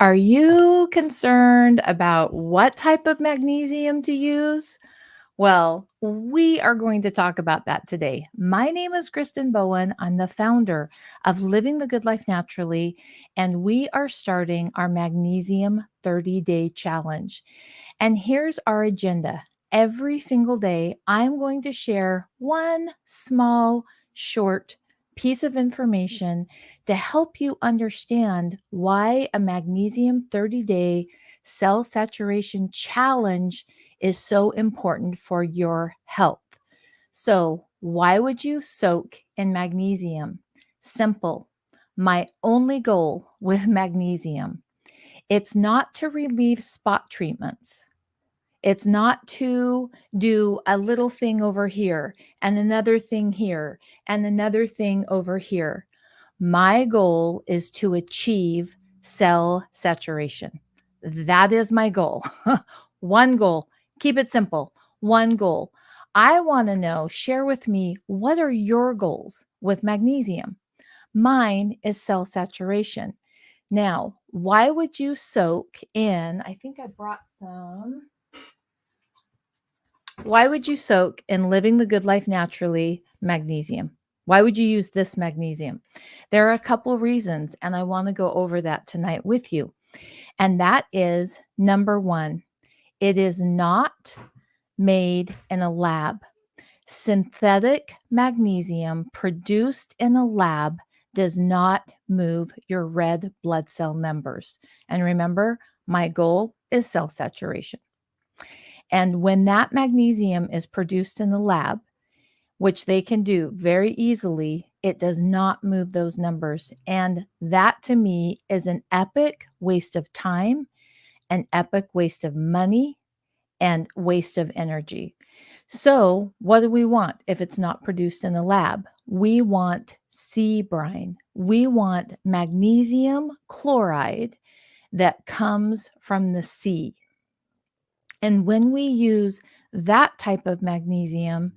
Are you concerned about what type of magnesium to use? Well, we are going to talk about that today. My name is Kristen Bowen. I'm the founder of Living the Good Life Naturally, and we are starting our Magnesium 30-day challenge. And here's our agenda. Every single day, I'm going to share one small, short piece of information to help you understand why a Magnesium 30-day cell saturation challenge is so important for your health. So, why would you soak in magnesium? Simple. My only goal with magnesium, it's not to relieve spot treatments. It's not to do a little thing over here and another thing here and another thing over here. My goal is to achieve cell saturation. That is my goal. One goal. Keep it simple. One goal. I want to know, share with me, what are your goals with magnesium? Mine is cell saturation. Now, why would you soak in? I think I brought some. Why would you soak in Living the Good Life Naturally magnesium? Why would you use this magnesium? There are a couple reasons, and I want to go over that tonight with you. And that is number one, it is not made in a lab. Synthetic magnesium produced in a lab does not move your red blood cell numbers. And remember, my goal is cell saturation. And when that magnesium is produced in the lab, which they can do very easily, it does not move those numbers. And that to me is an epic waste of time, an epic waste of money, and waste of energy. So, what do we want if it's not produced in the lab? We want sea brine. We want magnesium chloride that comes from the sea. And when we use that type of magnesium,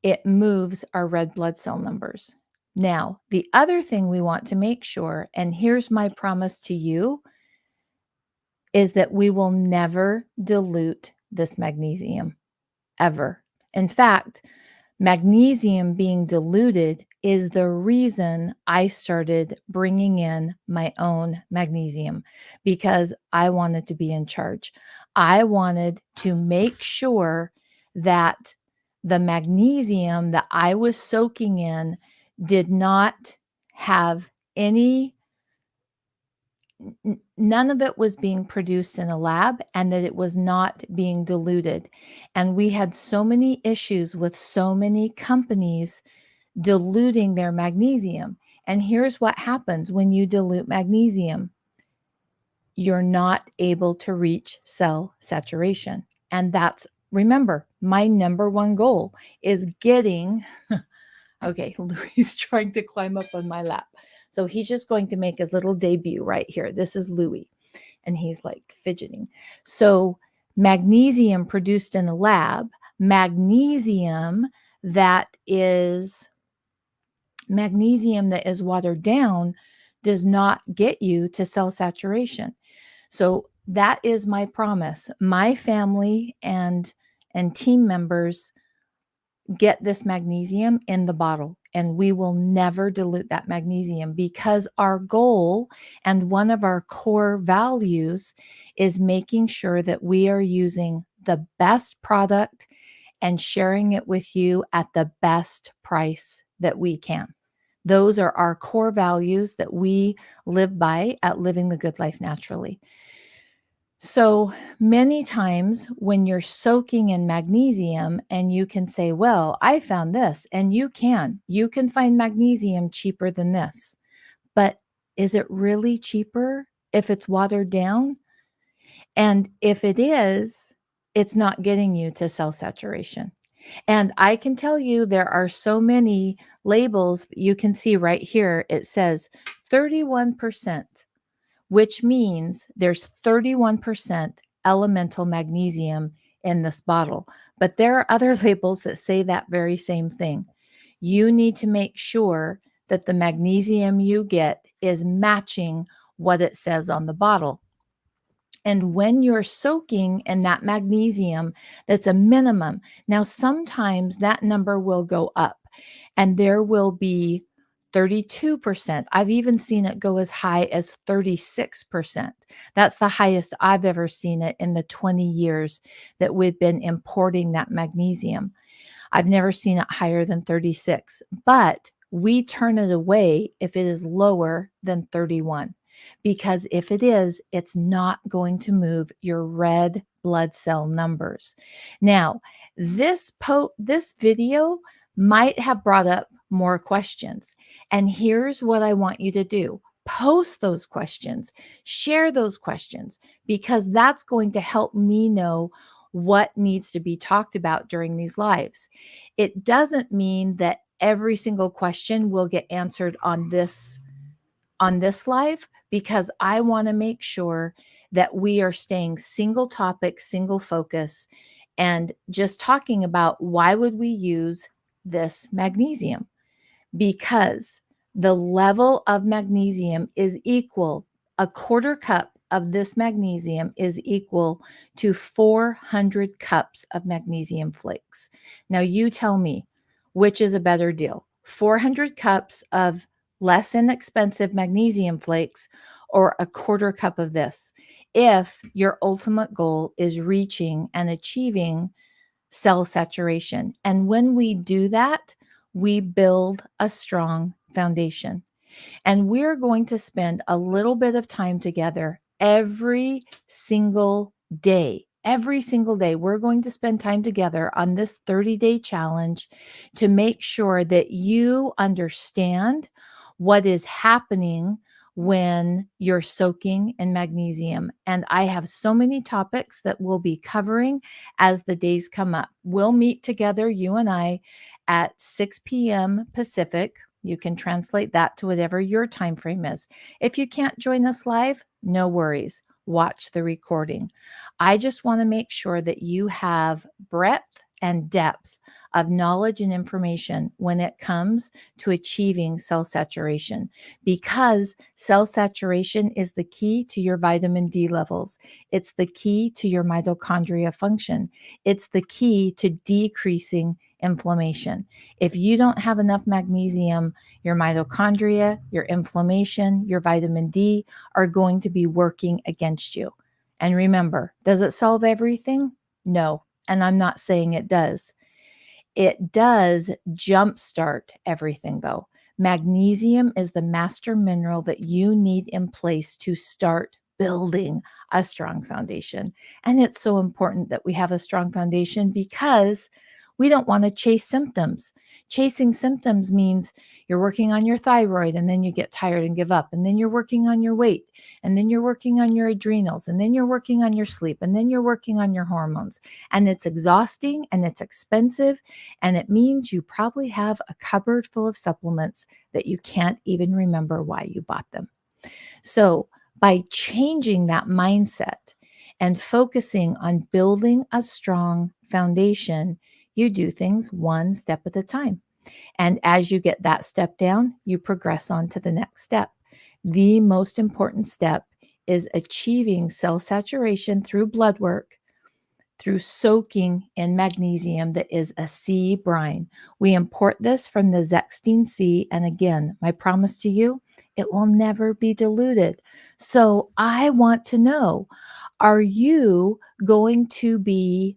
it moves our red blood cell numbers. Now, the other thing we want to make sure, and here's my promise to you, is that we will never dilute this magnesium ever. In fact, magnesium being diluted is the reason I started bringing in my own magnesium, because I wanted to be in charge. I wanted to make sure that the magnesium that I was soaking in did not have any, none of it was being produced in a lab, and that it was not being diluted. And we had so many issues with so many companies diluting their magnesium. And here's what happens when you dilute magnesium: you're not able to reach cell saturation. And that's, remember, my number one goal is getting. Okay, Louis trying to climb up on my lap. So he's just going to make his little debut right here. This is Louis, and he's like fidgeting. So, magnesium produced in the lab, magnesium that is watered down, does not get you to cell saturation. So that is my promise. My family and team members get this magnesium in the bottle, and we will never dilute that magnesium, because our goal and one of our core values is making sure that we are using the best product and sharing it with you at the best price that we can. Those are our core values that we live by at Living the Good Life Naturally. So many times when you're soaking in magnesium, and you can say, well, I found this, and you can find magnesium cheaper than this. But is it really cheaper if it's watered down? And if it is, it's not getting you to cell saturation. And I can tell you, there are so many labels. You can see right here, it says 31%, which means there's 31% elemental magnesium in this bottle. But there are other labels that say that very same thing. You need to make sure that the magnesium you get is matching what it says on the bottle. And when you're soaking in that magnesium, that's a minimum. Now, sometimes that number will go up and there will be 32%. I've even seen it go as high as 36%. That's the highest I've ever seen it in the 20 years that we've been importing that magnesium. I've never seen it higher than 36, but we turn it away if it is lower than 31. Because if it is, it's not going to move your red blood cell numbers. Now, this video might have brought up more questions. And here's what I want you to do. Post those questions, share those questions, because that's going to help me know what needs to be talked about during these lives. It doesn't mean that every single question will get answered on this live, because I want to make sure that we are staying single topic, single focus, and just talking about why would we use this magnesium, because the level of magnesium is equal. A quarter cup of this magnesium is equal to 400 cups of magnesium flakes. Now, you tell me, which is a better deal? 400 cups of less inexpensive magnesium flakes or a quarter cup of this, if your ultimate goal is reaching and achieving cell saturation. And when we do that, we build a strong foundation. And we're going to spend a little bit of time together every single day. Every single day, we're going to spend time together on this 30-day challenge to make sure that you understand what is happening when you're soaking in magnesium. And I have so many topics that we'll be covering as the days come up. We'll meet together, you and I, at 6 p.m. Pacific. You can translate that to whatever your time frame is. If you can't join us live, no worries. Watch the recording. I just want to make sure that you have breadth and depth of knowledge and information when it comes to achieving cell saturation, because cell saturation is the key to your vitamin D levels. It's the key to your mitochondria function. It's the key to decreasing inflammation. If you don't have enough magnesium, your mitochondria, your inflammation, your vitamin D are going to be working against you. And remember, does it solve everything? No. And I'm not saying it does. It does jumpstart everything, though. Magnesium is the master mineral that you need in place to start building a strong foundation. And it's so important that we have a strong foundation, because we don't want to chase symptoms. Chasing symptoms means you're working on your thyroid and then you get tired and give up. And then you're working on your weight. And then you're working on your adrenals. And then you're working on your sleep. And then you're working on your hormones. And it's exhausting and it's expensive. And it means you probably have a cupboard full of supplements that you can't even remember why you bought them. So by changing that mindset and focusing on building a strong foundation, you do things one step at a time. And as you get that step down, you progress on to the next step. The most important step is achieving cell saturation through blood work, through soaking in magnesium that is a sea brine. We import this from the Zechstein Sea. And again, my promise to you, it will never be diluted. So I want to know, are you going to be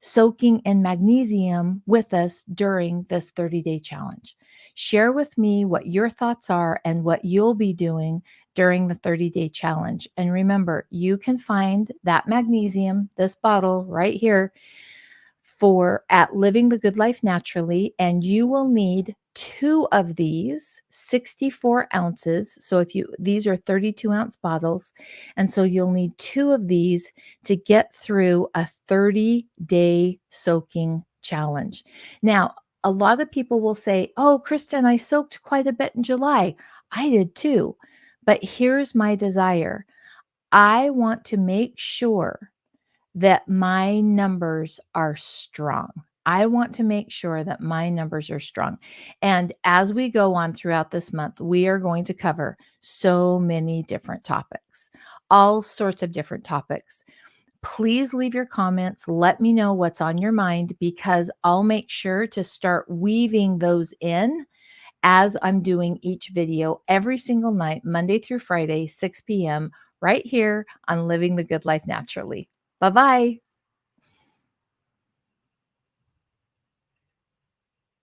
soaking in magnesium with us during this 30-day challenge? Share with me what your thoughts are and what you'll be doing during the 30-day challenge. And remember, you can find that magnesium, this bottle right here, at Living the Good Life Naturally, and you will need 2 of these 64 ounces. So these are 32-ounce bottles, and so you'll need 2 of these to get through a 30-day soaking challenge. Now, a lot of people will say, "Oh, Kristen, I soaked quite a bit in July." I did too. But here's my desire. I want to make sure that my numbers are strong. I want to make sure that my numbers are strong. And as we go on throughout this month, we are going to cover so many different topics, all sorts of different topics. Please leave your comments. Let me know what's on your mind because I'll make sure to start weaving those in as I'm doing each video every single night, Monday through Friday, 6 p.m., right here on Living the Good Life Naturally. Bye bye.